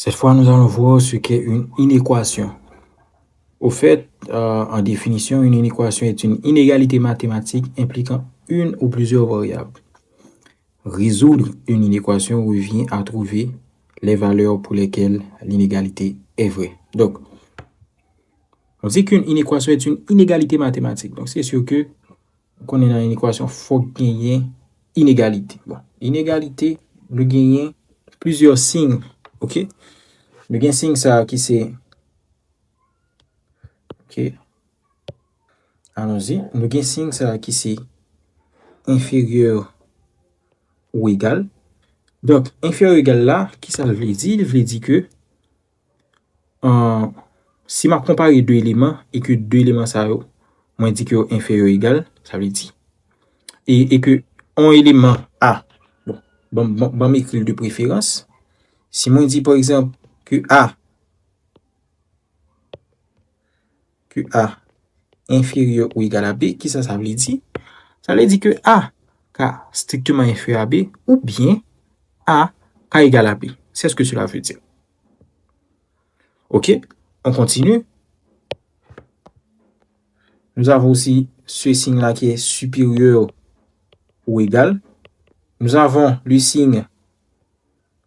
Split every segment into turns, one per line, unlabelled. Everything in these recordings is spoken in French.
Cette fois, nous allons voir ce qu'est une inéquation. Au fait, en définition, une inéquation est une inégalité mathématique impliquant une ou plusieurs variables. Résoudre une inéquation revient à trouver les valeurs pour lesquelles l'inégalité est vraie. Donc, on dit qu'une inéquation est une inégalité mathématique. Donc, c'est sûr que quand on est dans une équation, il faut gagner inégalité. Bon, inégalité, nous gagnons plusieurs signes. OK? Nous gagnons signe ça qui c'est. OK? Allons-y. Nous gagnons signe ça qui c'est inférieur ou égal. Donc, inférieur ou égal là, qui ça veut dire? Il veut dire que si je compare deux éléments et que deux éléments ça moi dit que inférieur ou égal, ça veut dire. Et que un élément A, bon m'écrire de préférence. Si moi dit par exemple que A inférieur ou égal à B, qui ça veut dire? Ça veut dire que A est strictement inférieur à B ou bien A est égal à B. C'est ce que cela veut dire. OK? On continue. Nous avons aussi ce signe-là qui est supérieur ou égal. Nous avons le signe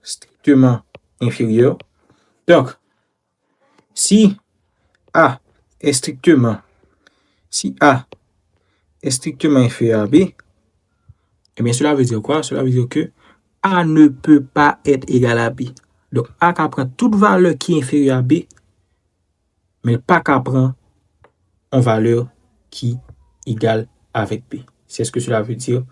strictement inférieur. Donc, si A est strictement inférieur à B, eh bien, cela veut dire quoi? Cela veut dire que A ne peut pas être égal à B. Donc, A qui prend toute valeur qui est inférieure à B, mais pas qu'à prendre une valeur qui est égale avec B. C'est ce que cela veut dire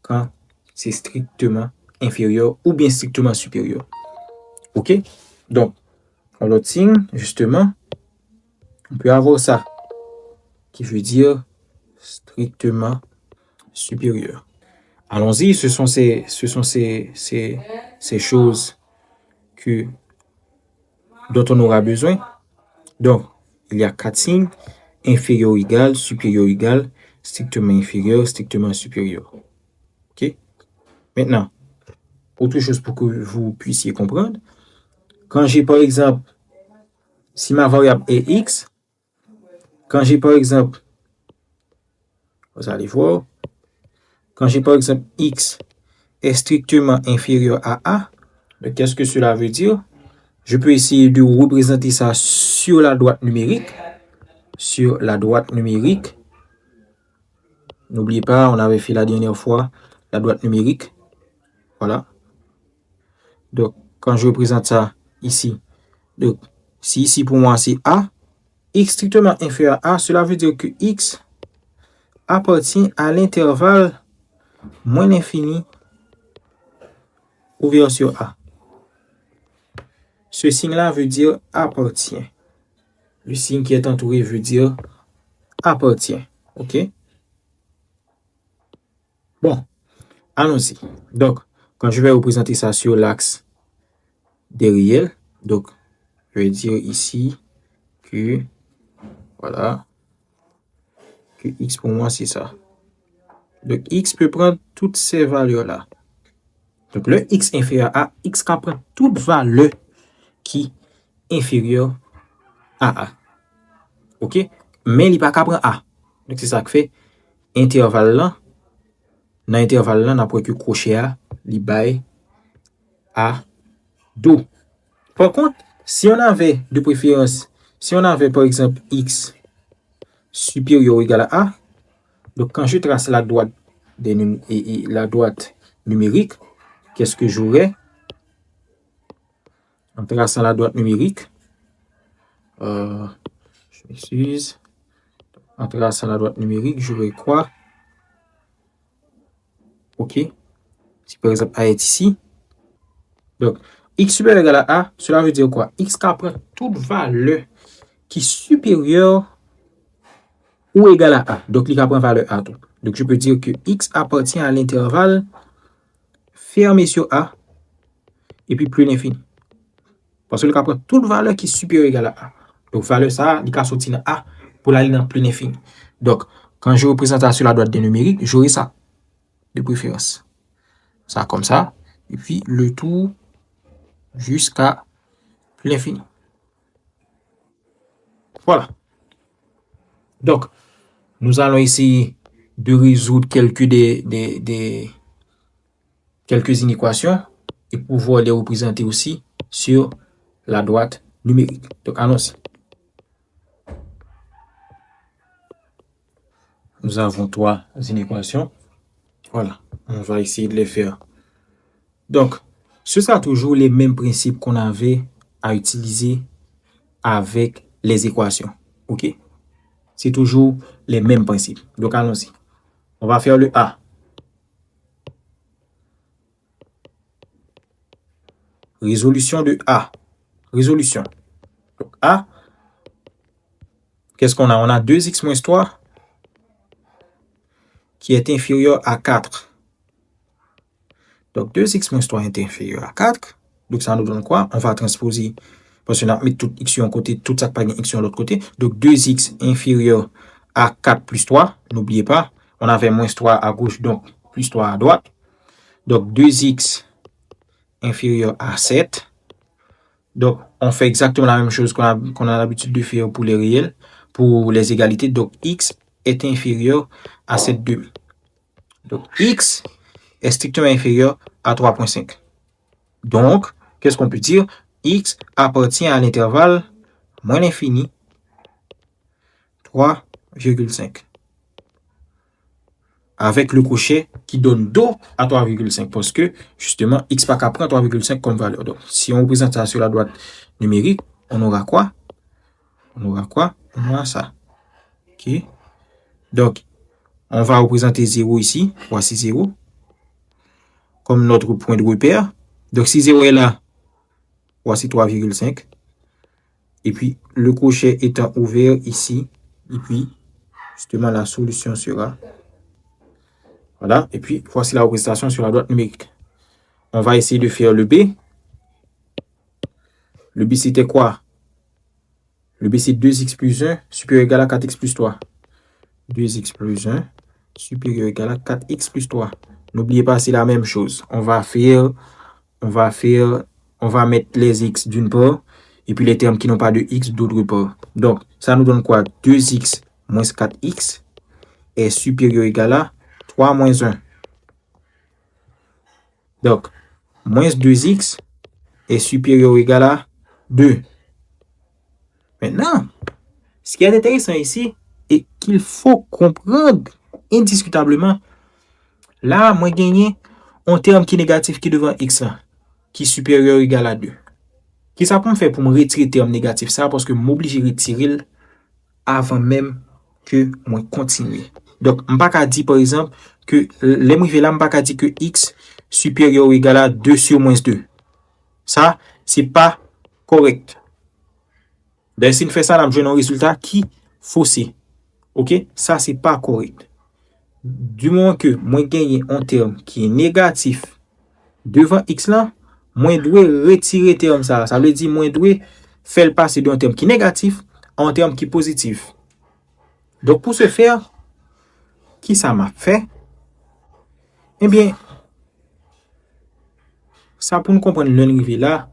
quand c'est strictement inférieur ou bien strictement supérieur. OK? Donc, en l'autre signe, justement, on peut avoir ça qui veut dire strictement supérieur. Allons-y, ce sont ces choses dont on aura besoin. Donc, il y a 4 signes: inférieur égal, supérieur égal, strictement inférieur, strictement supérieur. OK? Maintenant, autre chose pour que vous puissiez comprendre, quand j'ai par exemple, si ma variable est x, quand j'ai par exemple, vous allez voir, quand j'ai par exemple x est strictement inférieur à a, qu'est-ce que cela veut dire? Je peux essayer de représenter ça sur la droite numérique. Sur la droite numérique. N'oubliez pas, on avait fait la dernière fois la droite numérique. Voilà. Donc, quand je représente ça ici, donc, si ici pour moi c'est A, x strictement inférieur à A, cela veut dire que x appartient à l'intervalle moins l'infini ouvert sur A. Ce signe-là veut dire appartient. Le signe qui est entouré veut dire appartient. OK? Bon, allons-y. Donc, quand je vais représenter ça sur l'axe des réels, donc, je vais dire ici que, voilà, que x pour moi, c'est ça. Donc, x peut prendre toutes ces valeurs-là. Donc, le x inférieur à x qui prend toute valeur qui est inférieure à a. OK? Mais il n'est pas qu'à prendre a. Donc, c'est ça que fait intervalle là. Dans l'intervalle là, on n'a pas que crochet a, il baille à do. Par contre, si on avait de préférence, si on avait par exemple x supérieur ou égal à a, donc quand je trace la droite numérique, qu'est-ce que j'aurais? En traçant la droite numérique, je m'excuse. En traçant la droite numérique, j'aurais quoi? OK. Si par exemple A est ici, donc x supérieur ou égal à a, cela veut dire quoi? X qui prend toute valeur qui est supérieure ou égale à a. Donc, il prend valeur a. Donc, je peux dire que x appartient à l'intervalle fermé sur a et puis plus l'infini. Parce qu'il prend toute valeur qui est supérieure ou égale à a. Donc, valeur ça, il sorti dans a pour aller dans plus l'infini. Donc, quand je représente ça sur la droite des numériques, j'aurai ça de préférence. Ça comme ça. Et puis, le tout jusqu'à plus l'infini. Voilà. Donc, nous allons essayer de résoudre quelques inéquations et pouvoir les représenter aussi sur la droite numérique. Donc, allons-y. Nous avons 3 inéquations. Voilà, on va essayer de les faire. Donc, ce sera toujours les mêmes principes qu'on avait à utiliser avec les équations. OK? C'est toujours les mêmes principes. Donc, allons-y. On va faire le A. Résolution de A. Résolution. Donc, A, qu'est-ce qu'on a? On a 2x moins 3 qui est inférieur à 4. Donc, 2x moins 3 est inférieur à 4. Donc, ça nous donne quoi? On va transposer, parce qu'on a mis tout x sur un côté, tout ça pas x sur l'autre côté. Donc, 2x inférieur à 4 plus 3. N'oubliez pas, on avait moins 3 à gauche, donc plus 3 à droite. Donc, 2x inférieur à 7. Donc, on fait exactement la même chose qu'on a l'habitude de faire pour les réels, pour les égalités. Donc, x est inférieur à 7,5. Donc, x est strictement inférieur à 3,5. Donc, qu'est-ce qu'on peut dire? X appartient à l'intervalle moins l'infini 3,5. Avec le crochet qui donne dos à 3,5 parce que justement x pas qu'à prendre 3,5 comme valeur. Donc, si on représente ça sur la droite numérique, on aura quoi? On aura ça. OK? Donc, on va représenter 0 ici. Voici 0 comme notre point de repère. Donc, si 0 est là, voici 3,5. Et puis, le crochet étant ouvert ici, et puis, justement, la solution sera... Voilà. Et puis, voici la représentation sur la droite numérique. On va essayer de faire le B. Le B, c'était quoi? Le B, c'est 2x plus 1 supérieur égal à 4x plus 3. 2x plus 1 supérieur égal à 4x plus 3. N'oubliez pas, c'est la même chose. On va mettre les x d'une part et puis les termes qui n'ont pas de x d'autre part. Donc, ça nous donne quoi? 2x moins 4x est supérieur égal à 3 moins 1. Donc, moins 2x est supérieur ou égal à 2. Maintenant, ce qui est intéressant ici et qu'il faut comprendre indiscutablement, là, moi gagné un terme qui est négatif qui est devant x là, qui est supérieur ou égal à 2. Qui ça peut me faire pour me retirer le terme négatif ça? Parce que m'oblige à retirer avant même que moi continue. Donc, je ne peux pas dire par exemple que les mouvements là, je ne peux pas dire que x supérieur ou égal à 2 sur moins 2. Ça, c'est pas correct. Donc, si on fait ça, on a un résultat qui faussé. OK? Ça, c'est pas correct. Du moment que moi gagne un terme qui est négatif devant x là, moi dois retirer terme ça. Ça veut dire moi dois faire passer d'un terme qui est négatif à un terme qui est positif. Donc, pour ce faire, qui ça m'a fait? Eh bien, ça pour nous comprendre le là,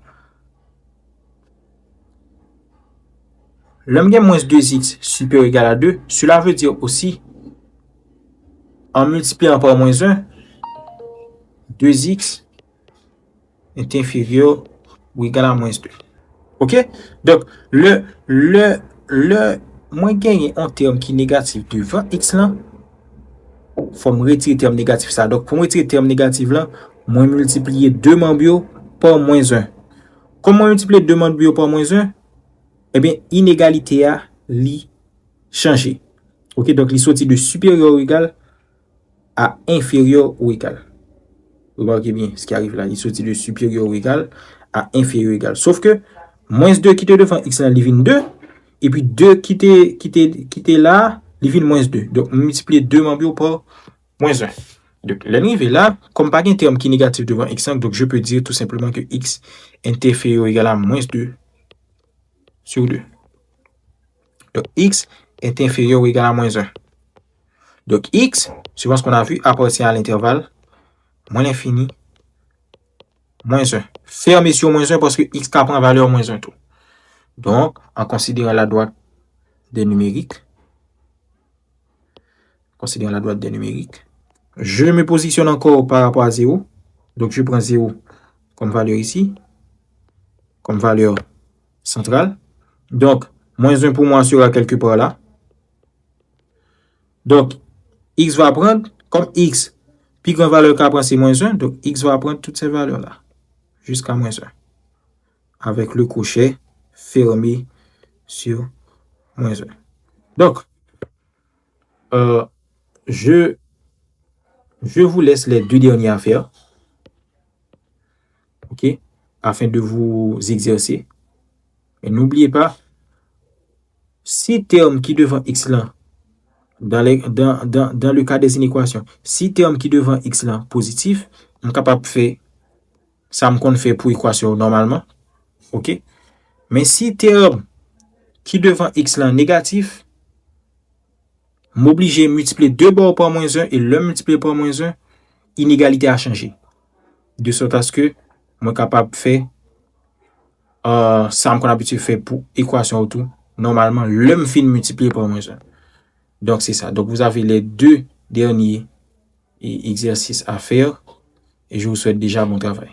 l'homme gagne moins 2x supérieur ou égal à 2, cela veut dire aussi, en multipliant par moins 1, 2x est inférieur ou égal à moins 2. OK? Donc, moins gagne un terme qui est négatif devant x là, il faut me retirer le terme négatif ça. Donc, pour me retirer le terme négatif là, moi multiplier 2 membres par moins 1. Comment multiplier 2 membres par moins 1? Eh bien, inégalité a li changer. OK? Donc, il sortit de supérieur ou égal à inférieur ou égal. Remarquez bien ce qui arrive là. Il sortit de supérieur ou égal à inférieur ou égal. Sauf que, moins 2 qui était devant x là, il vient 2. Et puis 2 qui était là, il vient moins 2. Donc, on multiplie 2 membres par moins 1. Donc, l'arrivée là, comme pas un terme qui est négatif devant x5, donc je peux dire tout simplement que x est inférieur ou égal à moins 2 sur 2. Donc, x est inférieur ou égal à moins 1. Donc, x, suivant ce qu'on a vu, appartient à l'intervalle moins l'infini moins 1. Fermez sur moins 1 parce que x prend valeur moins 1 tout. Donc, en considérant la droite des numériques, je me positionne encore par rapport à 0. Donc, je prends 0 comme valeur ici, comme valeur centrale. Donc, moins 1 pour moi sera quelque part là. Donc, x va prendre, comme x, puis grand valeur qu'à prendre c'est moins 1, donc x va prendre toutes ces valeurs-là, jusqu'à moins 1. Avec le crochet fermé sur moins 1. Donc, je vous laisse les deux derniers à faire, ok, afin de vous exercer. Et n'oubliez pas, si terme qui devant x là, dans le cas des inéquations, si terme qui devant x là positif, on est capable de faire ça me fait pour équation normalement, ok. Mais si terme qui devant x là négatif, m'obliger à multiplier 2 bords par moins 1 et le multiplier par moins 1, inégalité a changé. De sorte à ce que je suis capable de faire ça qu'on a habitué de faire pour équation autour. Normalement, le me fin multiplier par moins 1. Donc, c'est ça. Donc, vous avez les deux derniers exercices à faire et je vous souhaite déjà bon travail.